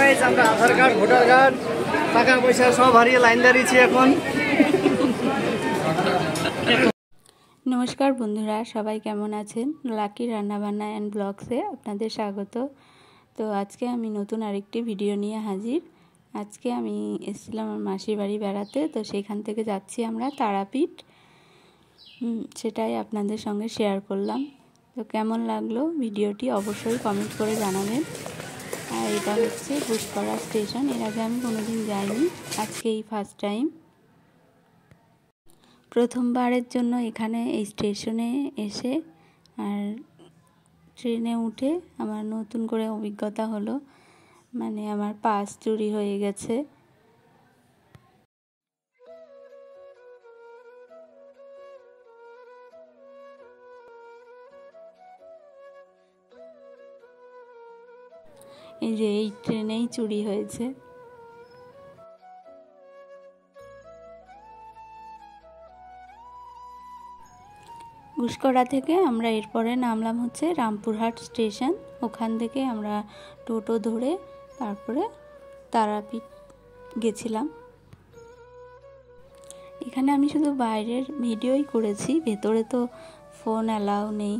Guys আমরা আধার card voter card টাকা পয়সা সব হারিয়ে লাইন দাঁড়িয়েছি এখন। নমস্কার বন্ধুরা, সবাই কেমন আছেন? লাকি রান্নাবান্না অ্যান্ড ব্লগসে আপনাদের স্বাগত। তো আজকে আমি নতুন আরেকটি ভিডিও নিয়ে হাজির। আজকে আমি এসেছিলাম আমার মাসির বাড়ি বেড়াতে, তো সেখান থেকে যাচ্ছি আমরা তারাপীঠ। সেটাই আপনাদের সঙ্গে শেয়ার করলাম। তো কেমন লাগলো ভিডিওটি অবশ্যই কমেন্ট করে জানাবেন। আর এটা হচ্ছে ঘুষপাড়া স্টেশন। এর আগে আমি কোনোদিন যাইনি, আজকে এই ফার্স্ট টাইম। প্রথমবারের জন্য এখানে এই স্টেশনে এসে আর ট্রেনে উঠে আমার নতুন করে অভিজ্ঞতা হলো, মানে আমার পাস চুরি হয়ে গেছে। এই যে এই ট্রেনেই চুরি হয়েছে। ঘুষকড়া থেকে আমরা এরপরে নামলাম হচ্ছে রামপুরহাট স্টেশন। ওখান থেকে আমরা টোটো ধরে তারপরে তারাপীঠ গেছিলাম। এখানে আমি শুধু বাইরের ভিডিওই করেছি, ভেতরে তো ফোন অ্যালাউ নেই।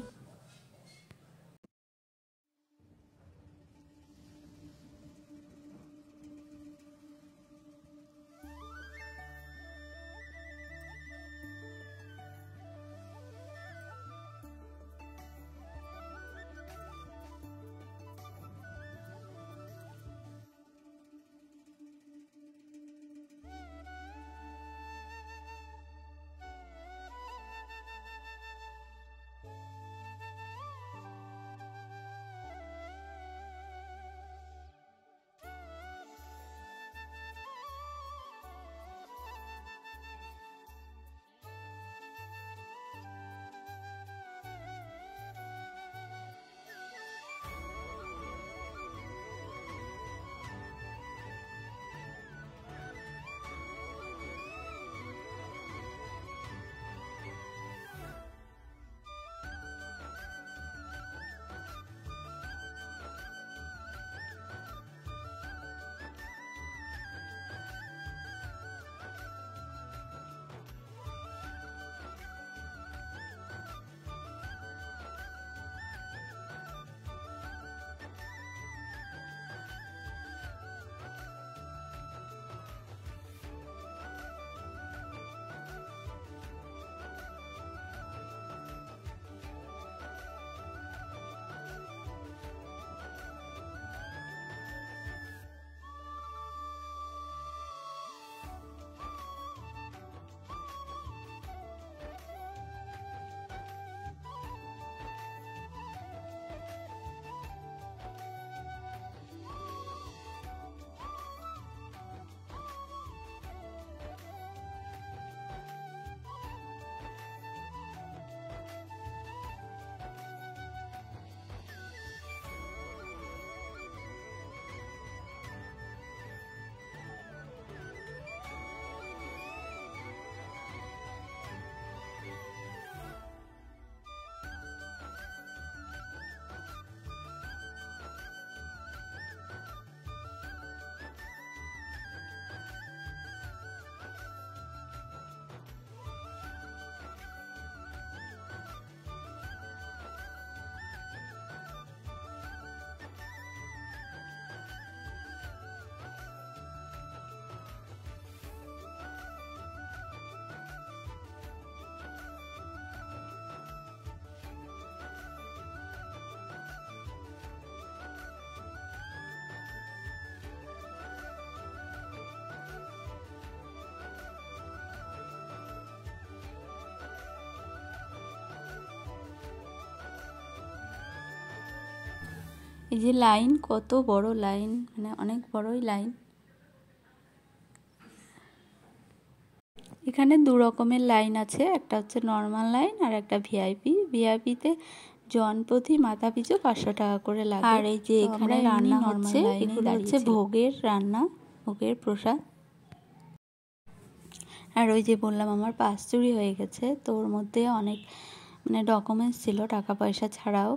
এই যে লাইন, কত বড় লাইন, মানে অনেক বড়ই লাইন। এখানে দু রকমের লাইন আছে, একটা হচ্ছে নর্মাল লাইন আর একটা ভিআইপি। ভিআইপিতে জন প্রতি মাথা পিছু 500 টাকা করে লাগে। আর এই যে এখানে রান্না হচ্ছে, এগুলো হচ্ছে ভোগের রান্না, ভোগের প্রসাদ। আর ওই যে বললাম আমার পাস চুরি হয়ে গেছে, তো ওর মধ্যে অনেক মানে ডকুমেন্টস ছিল টাকা পয়সা ছাড়াও।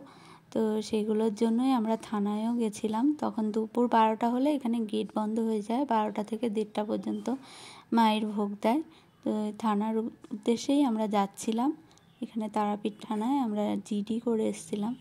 তো সেগুলোর জন্যই আমরা থানায়ও গেছিলাম। তখন দুপুর 12টা হলে এখানে গেট বন্ধ হয়ে যায়, 12টা থেকে 1:30 পর্যন্ত মায়ের ভোগ দেয়। তো থানার উদ্দেশ্যেই আমরা যাচ্ছিলাম, এখানে তারাপীঠ থানায় আমরা জিডি করে এসেছিলাম।